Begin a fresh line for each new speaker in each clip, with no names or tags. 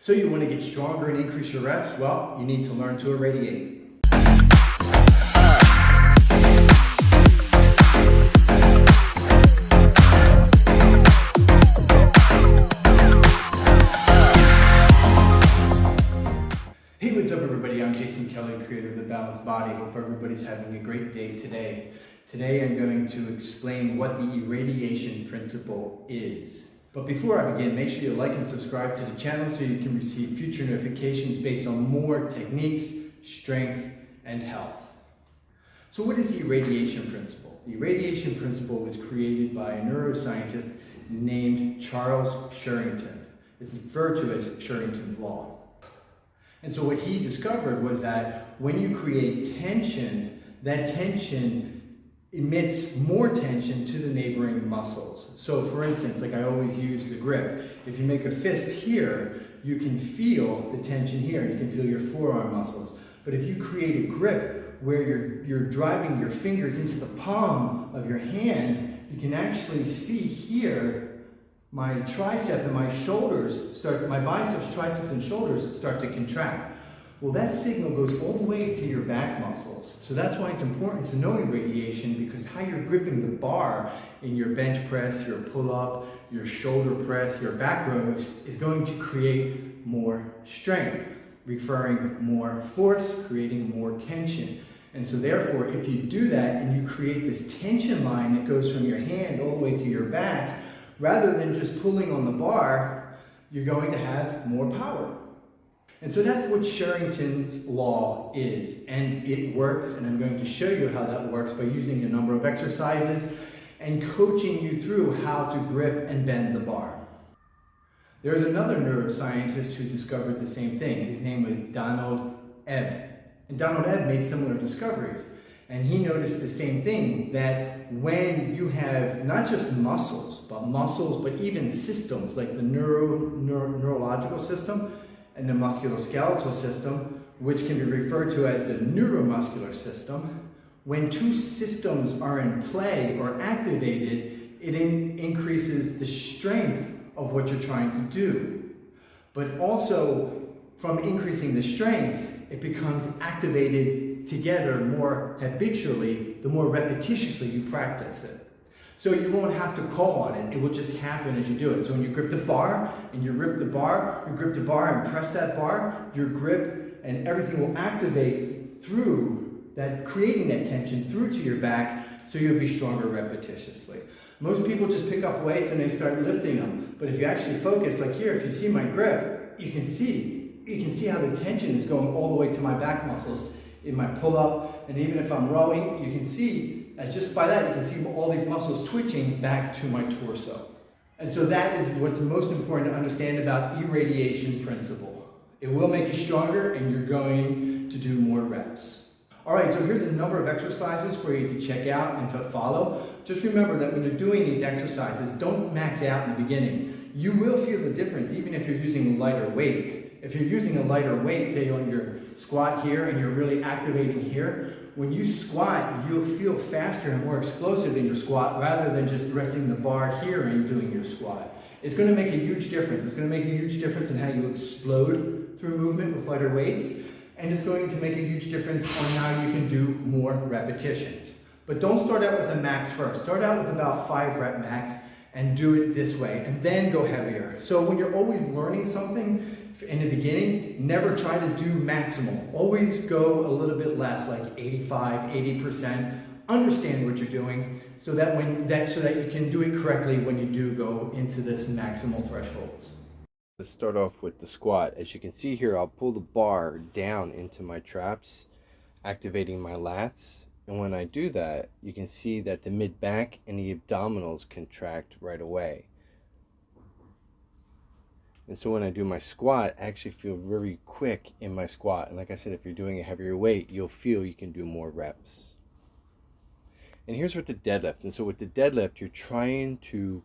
So you want to get stronger and increase your reps? Well, you need to learn to irradiate. Hey, what's up everybody? I'm Jason Kelly, creator of The Balanced Body. Hope everybody's having a great day today. Today I'm going to explain what the irradiation principle is. But before I begin, make sure you like and subscribe to the channel so you can receive future notifications based on more techniques, strength, and health. So what is the irradiation principle? The irradiation principle was created by a neuroscientist named Charles Sherrington. It's referred to as Sherrington's law. And so what he discovered was that when you create tension, that tension emits more tension to the neighboring muscles. So for instance, like I always use the grip. If you make a fist here, you can feel the tension here. You can feel your forearm muscles. But if you create a grip where you're driving your fingers into the palm of your hand, you can actually see here my tricep and my shoulders my biceps, triceps, and shoulders start to contract. Well, that signal goes all the way to your back muscles. So that's why it's important to know irradiation, because how you're gripping the bar in your bench press, your pull-up, your shoulder press, your back rows is going to create more strength, referring more force, creating more tension. And so therefore, if you do that and you create this tension line that goes from your hand all the way to your back, rather than just pulling on the bar, you're going to have more power. And so that's what Sherrington's law is, and it works, and I'm going to show you how that works by using a number of exercises and coaching you through how to grip and bend the bar. There's another neuroscientist who discovered the same thing. His name was Donald Ebb. And Donald Ebb made similar discoveries. And he noticed the same thing, that when you have not just muscles, but even systems like the neurological system and the musculoskeletal system, which can be referred to as the neuromuscular system, when two systems are in play or activated, it increases the strength of what you're trying to do. But also, from increasing the strength, it becomes activated together more habitually, the more repetitiously you practice it. So you won't have to call on it, it will just happen as you do it. So when you grip the bar and you grip the bar and press that bar, your grip and everything will activate through that, creating that tension through to your back, so you'll be stronger repetitiously. Most people just pick up weights and they start lifting them. But if you actually focus, like here, if you see my grip, you can see how the tension is going all the way to my back muscles in my pull-up, and even if I'm rowing, you can see, just by that, you can see all these muscles twitching back to my torso. And so that is what's most important to understand about irradiation principle. It will make you stronger, and you're going to do more reps. All right, so here's a number of exercises for you to check out and to follow. Just remember that when you're doing these exercises, don't max out in the beginning. You will feel the difference even if you're using a lighter weight. If you're using a lighter weight, say on your squat here, and you're really activating here, when you squat, you'll feel faster and more explosive in your squat rather than just resting the bar here and doing your squat. It's going to make a huge difference. It's going to make a huge difference in how you explode through movement with lighter weights, and it's going to make a huge difference on how you can do more repetitions. But don't start out with a max first. Start out with about 5 rep max and do it this way, and then go heavier. So when you're always learning something, in the beginning, never try to do maximal. Always go a little bit less, like 85, 80%. Understand what you're doing so that you can do it correctly when you do go into this maximal thresholds.
Let's start off with the squat. As you can see here, I'll pull the bar down into my traps, activating my lats. And when I do that, you can see that the mid-back and the abdominals contract right away. And so when I do my squat, I actually feel very quick in my squat. And like I said, if you're doing a heavier weight, you'll feel you can do more reps. And here's with the deadlift. And so with the deadlift, you're trying to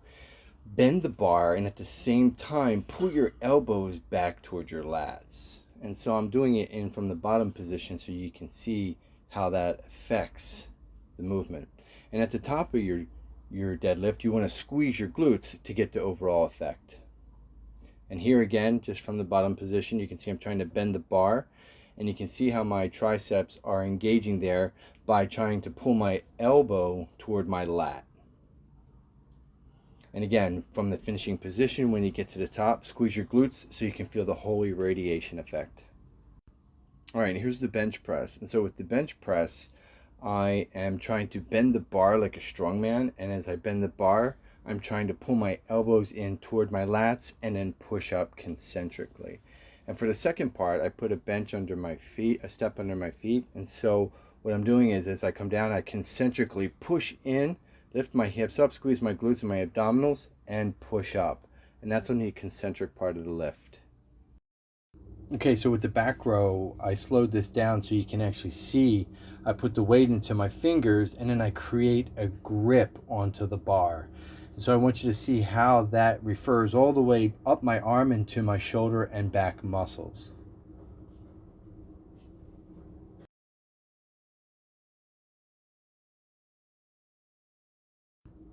bend the bar and at the same time pull your elbows back towards your lats. And so I'm doing it in from the bottom position so you can see how that affects the movement. And at the top of your deadlift, you want to squeeze your glutes to get the overall effect. And here again, just from the bottom position, you can see I'm trying to bend the bar, and you can see how my triceps are engaging there by trying to pull my elbow toward my lat. And again, from the finishing position, when you get to the top, squeeze your glutes so you can feel the whole irradiation effect. All right, here's the bench press. And so with the bench press, I am trying to bend the bar like a strongman, and as I bend the bar, I'm trying to pull my elbows in toward my lats and then push up concentrically. And for the second part, I put a bench under my feet, a step under my feet. And so what I'm doing is, as I come down, I concentrically push in, lift my hips up, squeeze my glutes and my abdominals, and push up. And that's on the concentric part of the lift. Okay, so with the back row, I slowed this down so you can actually see. I put the weight into my fingers, and then I create a grip onto the bar. So I want you to see how that refers all the way up my arm into my shoulder and back muscles.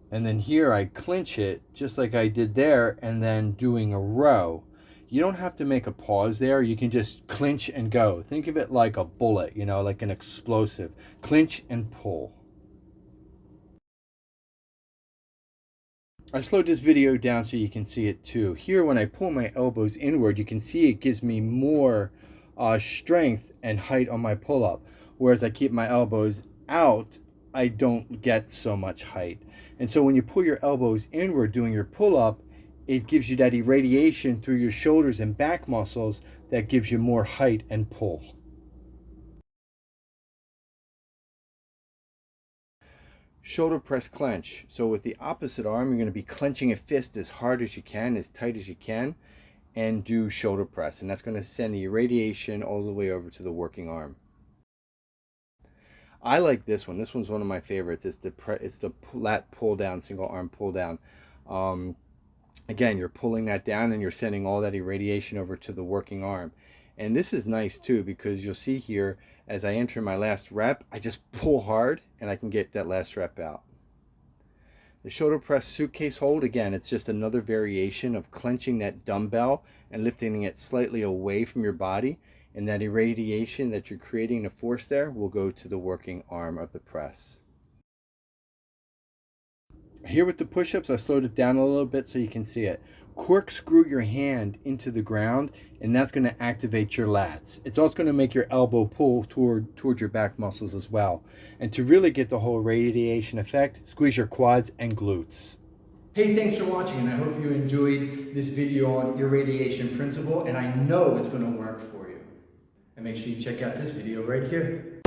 And then here I clinch it just like I did there, and then doing a row. You don't have to make a pause there. You can just clinch and go. Think of it like a bullet, you know, like an explosive. Clinch and pull. I slowed this video down so you can see it too. Here, when I pull my elbows inward, you can see it gives me more strength and height on my pull-up. Whereas I keep my elbows out, I don't get so much height. And so when you pull your elbows inward doing your pull-up, it gives you that irradiation through your shoulders and back muscles that gives you more height and pull. Shoulder press clench. So with the opposite arm, you're going to be clenching a fist as hard as you can, as tight as you can, and do shoulder press. And that's going to send the irradiation all the way over to the working arm. I like this one. This one's one of my favorites. It's the lat pull down, single arm pull down. Again, you're pulling that down and you're sending all that irradiation over to the working arm. And this is nice too, because you'll see here, as I enter my last rep, I just pull hard and I can get that last rep out. The shoulder press suitcase hold, again, it's just another variation of clenching that dumbbell and lifting it slightly away from your body. And that irradiation that you're creating, the force there, will go to the working arm of the press. Here with the push-ups, I slowed it down a little bit so you can see it. Corkscrew your hand into the ground, and that's going to activate your lats. It's also going to make your elbow pull toward your back muscles as well. And to really get the whole radiation effect, squeeze your quads and glutes.
Hey, thanks for watching, and I hope you enjoyed this video on irradiation principle, and I know it's going to work for you. And make sure you check out this video right here.